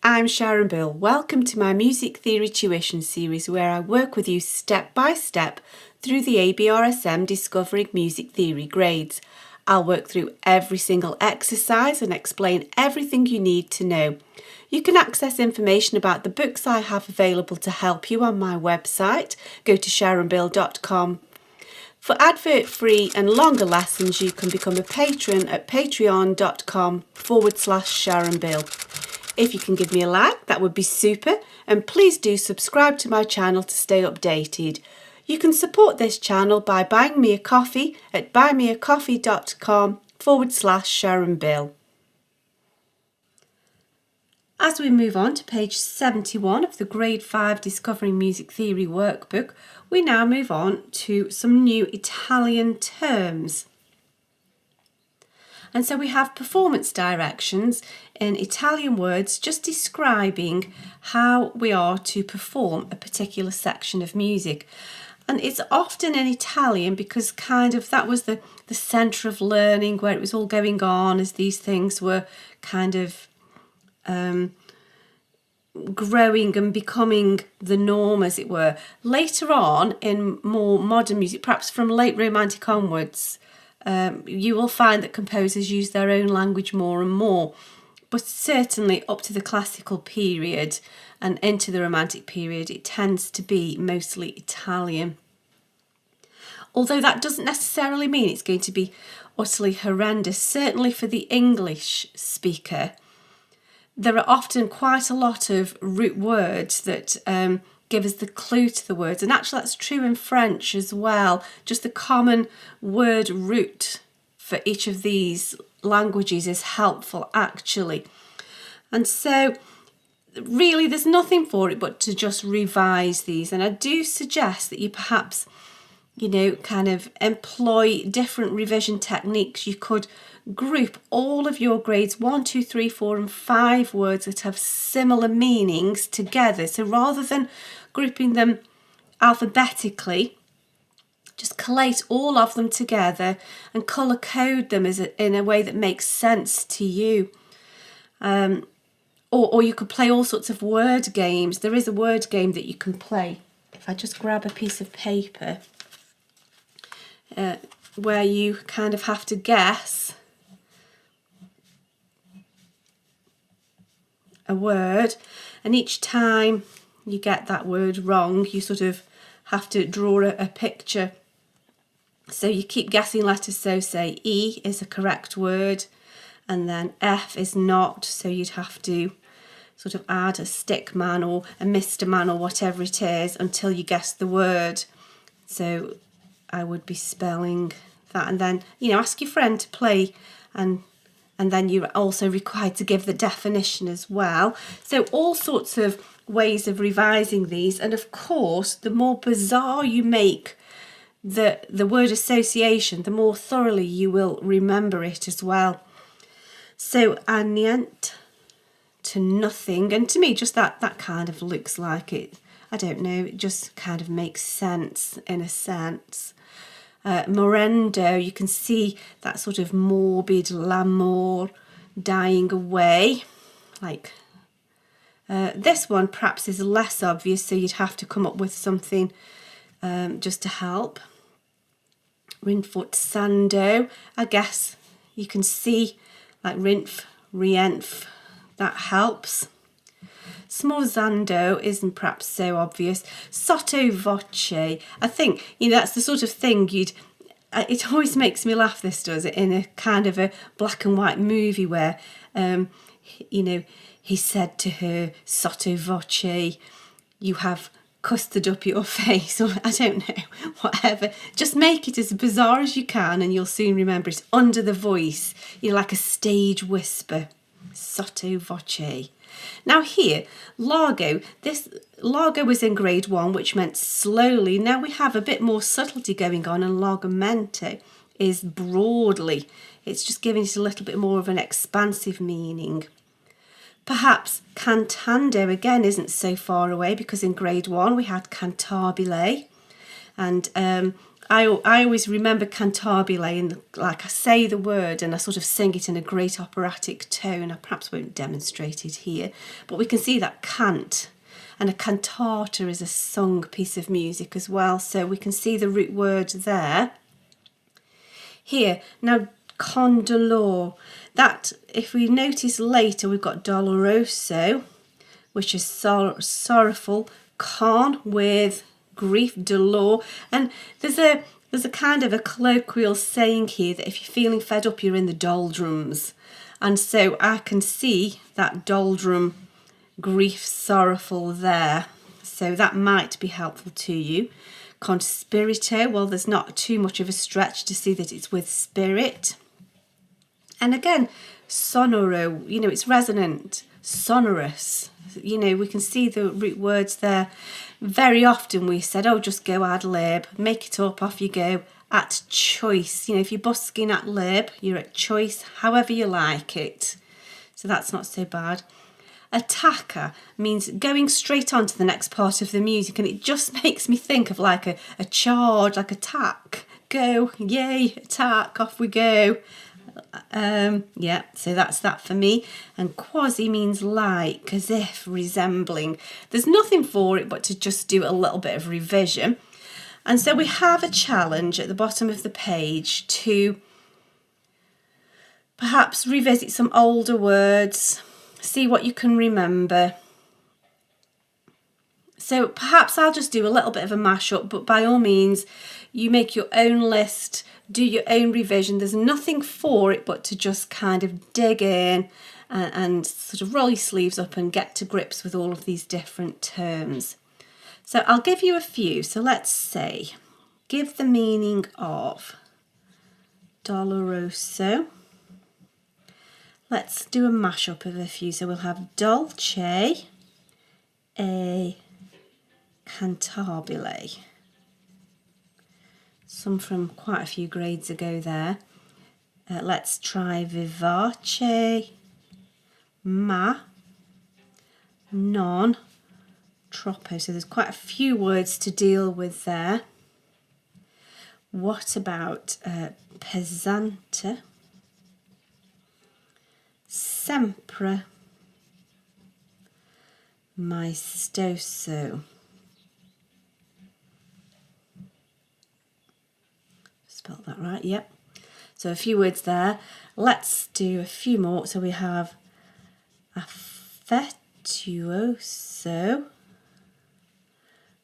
I'm Sharon Bill. Welcome to my Music Theory Tuition series where I work with you step by step through the ABRSM Discovering Music Theory grades. I'll work through every single exercise and explain everything you need to know. You can access information about the books I have available to help you on my website. Go to sharonbill.com. For advert-free and longer lessons, you can become a patron at patreon.com/SharonBill. If you can give me a like, that would be super, and please do subscribe to my channel to stay updated. You can support this channel by buying me a coffee at buymeacoffee.com/SharonBill. As we move on to page 71 of the Grade 5 Discovering Music Theory workbook, we now move on to some new Italian terms. And so we have performance directions in Italian words just describing how we are to perform a particular section of music. And it's often in Italian because kind of that was the centre of learning where it was all going on as these things were kind of growing and becoming the norm, as it were. Later on in more modern music, perhaps from late Romantic onwards, you will find that composers use their own language more and more, but certainly up to the classical period and into the Romantic period it tends to be mostly Italian. Although that doesn't necessarily mean it's going to be utterly horrendous. Certainly for the English speaker there are often quite a lot of root words that give us the clue to the words, and actually that's true in French as well. Just the common word root for each of these languages is helpful actually. And so really there's nothing for it but to just revise these, and I do suggest that you perhaps kind of employ different revision techniques. You could group all of your grades 1, 2, 3, 4 and 5 words that have similar meanings together. So rather than grouping them alphabetically, just collate all of them together and colour code them in a way that makes sense to you. Or you could play all sorts of word games. There is a word game that you can play. If I just grab a piece of paper, where you kind of have to guess a word, and each time you get that word wrong you sort of have to draw a picture. So you keep guessing letters, so say E is a correct word and then F is not, so you'd have to sort of add a stick man or a Mr. Man or whatever it is until you guess the word. So I would be spelling that, and then ask your friend to play, and then you're also required to give the definition as well. So all sorts of ways of revising these, and of course the more bizarre you make the word association, the more thoroughly you will remember it as well. So a niente to nothing, and to me just that kind of looks like it, I don't know, it just kind of makes sense in a sense. Morendo, you can see that sort of morbid l'amour dying away. Like this one perhaps is less obvious, so you'd have to come up with something just to help. Rinforzando, I guess you can see like rinf, rienf, that helps. Smorzando isn't perhaps so obvious. Sotto Voce, I think that's the sort of thing it always makes me laugh, this does, in a kind of a black and white movie where he said to her, Sotto Voce, you have custard up your face, or I don't know, whatever. Just make it as bizarre as you can and you'll soon remember it. Under the voice, like a stage whisper. Sotto Voce. Now here, largo, this largo was in grade 1, which meant slowly. Now we have a bit more subtlety going on, and largamente is broadly. It's just giving it a little bit more of an expansive meaning. Perhaps cantando again isn't so far away, because in grade 1 we had cantabile, and I always remember cantabile, and like I say the word and I sort of sing it in a great operatic tone. I perhaps won't demonstrate it here, but we can see that cant, and a cantata is a sung piece of music as well, so we can see the root word there. Here, now con dolor, that if we notice later we've got doloroso, which is sorrowful, con with grief, dolor, and there's a kind of a colloquial saying here that if you're feeling fed up, you're in the doldrums, and so I can see that doldrum, grief, sorrowful there, so that might be helpful to you. Con spirito, well, there's not too much of a stretch to see that it's with spirit. And again, sonoro, you know, it's resonant, sonorous, you know, we can see the root words there. Very often we said, oh, just go ad lib, make it up, off you go, at choice. You know, if you're busking at lib, you're at choice, however you like it. So that's not so bad. Attacca means going straight on to the next part of the music, and it just makes me think of like a charge, like attack, go, yay, attack, off we go. Yeah, so that's that for me. And quasi means like, as if, resembling. There's nothing for it but to just do a little bit of revision. And so we have a challenge at the bottom of the page to perhaps revisit some older words, see what you can remember. So perhaps I'll just do a little bit of a mashup, but by all means, you make your own list, do your own revision. There's nothing for it but to just kind of dig in and sort of roll your sleeves up and get to grips with all of these different terms. So I'll give you a few. So let's say, give the meaning of Doloroso. Let's do a mashup of a few. So we'll have dolce e cantabile. Some from quite a few grades ago there. Let's try vivace, ma, non, troppo. So there's quite a few words to deal with there. What about pesante, sempre, maestoso. Spelled that right, yep. So a few words there. Let's do a few more. So we have affettuoso,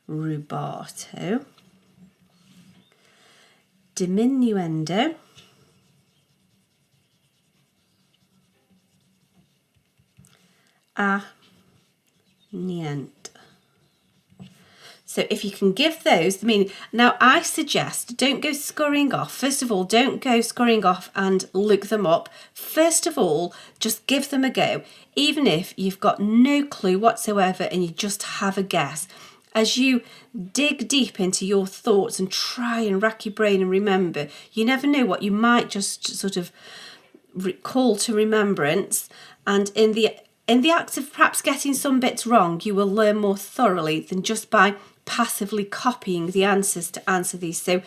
rubato, diminuendo, a niente. So if you can give those the meaning. Now I suggest don't go scurrying off. First of all, don't go scurrying off and look them up. First of all, just give them a go. Even if you've got no clue whatsoever and you just have a guess. As you dig deep into your thoughts and try and rack your brain and remember, you never know what you might just sort of recall to remembrance. And in the act of perhaps getting some bits wrong, you will learn more thoroughly than just by passively copying the answers to answer these. So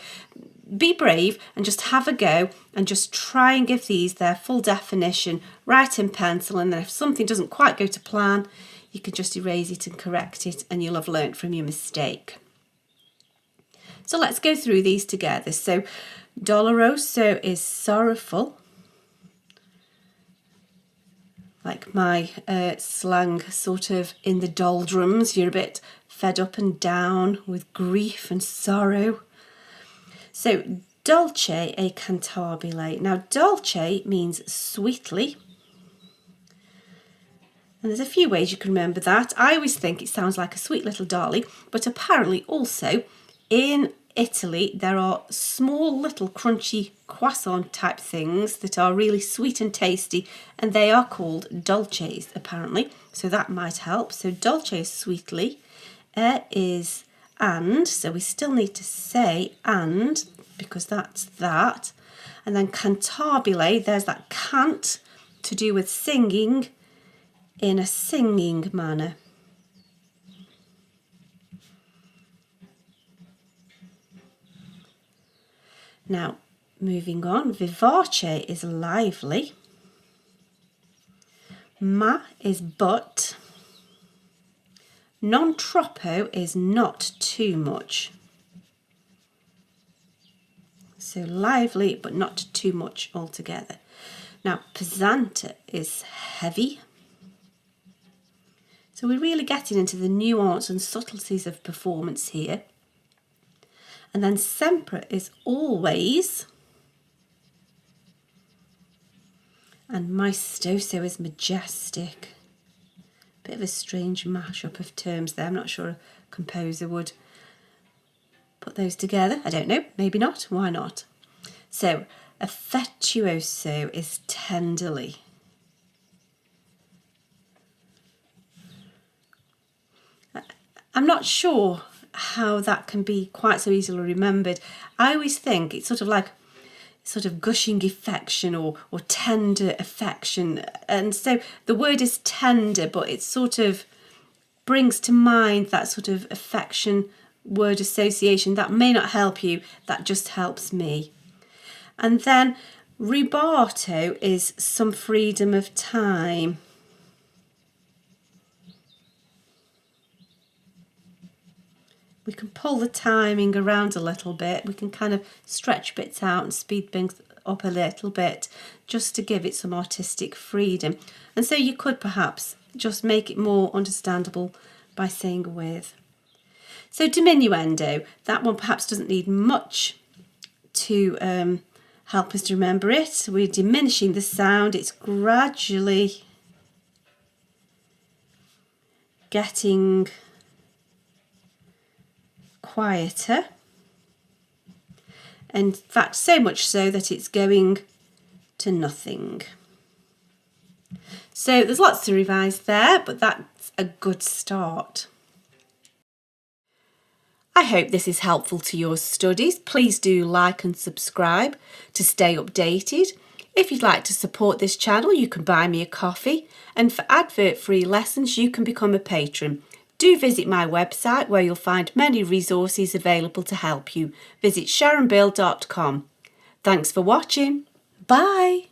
be brave and just have a go and just try and give these their full definition, write in pencil, and then if something doesn't quite go to plan, you can just erase it and correct it, and you'll have learnt from your mistake. So let's go through these together. So doloroso is sorrowful, like my slang, sort of in the doldrums, you're a bit fed up and down with grief and sorrow. So dolce e cantabile. Now dolce means sweetly. And there's a few ways you can remember that. I always think it sounds like a sweet little dolly, but apparently also in Italy there are small little crunchy croissant type things that are really sweet and tasty, and they are called dolces apparently, so that might help. So dolce is sweetly, is and, so we still need to say and because that's that, and then cantabile, there's that cant to do with singing in a singing manner. Now, moving on, vivace is lively. Ma is but. Non troppo is not too much. So lively, but not too much altogether. Now, pesante is heavy. So we're really getting into the nuance and subtleties of performance here. And then sempre is always. And maestoso is majestic. Bit of a strange mashup of terms there. I'm not sure a composer would put those together. I don't know, maybe not. Why not? So, affettuoso is tenderly. I'm not sure how that can be quite so easily remembered. I always think it's sort of like gushing affection or tender affection. And so the word is tender, but it sort of brings to mind that sort of affection word association. That may not help you, that just helps me. And then rubato is some freedom of time. We can pull the timing around a little bit. We can kind of stretch bits out and speed things up a little bit just to give it some artistic freedom. And so you could perhaps just make it more understandable by saying with. So diminuendo, that one perhaps doesn't need much to help us to remember it. We're diminishing the sound. It's gradually getting quieter, in fact so much so that it's going to nothing. So there's lots to revise there, but that's a good start. I hope this is helpful to your studies. Please do like and subscribe to stay updated. If you'd like to support this channel, you can buy me a coffee, and for advert-free lessons you can become a patron. Do visit my website where you'll find many resources available to help you. Visit sharonbill.com. Thanks for watching. Bye.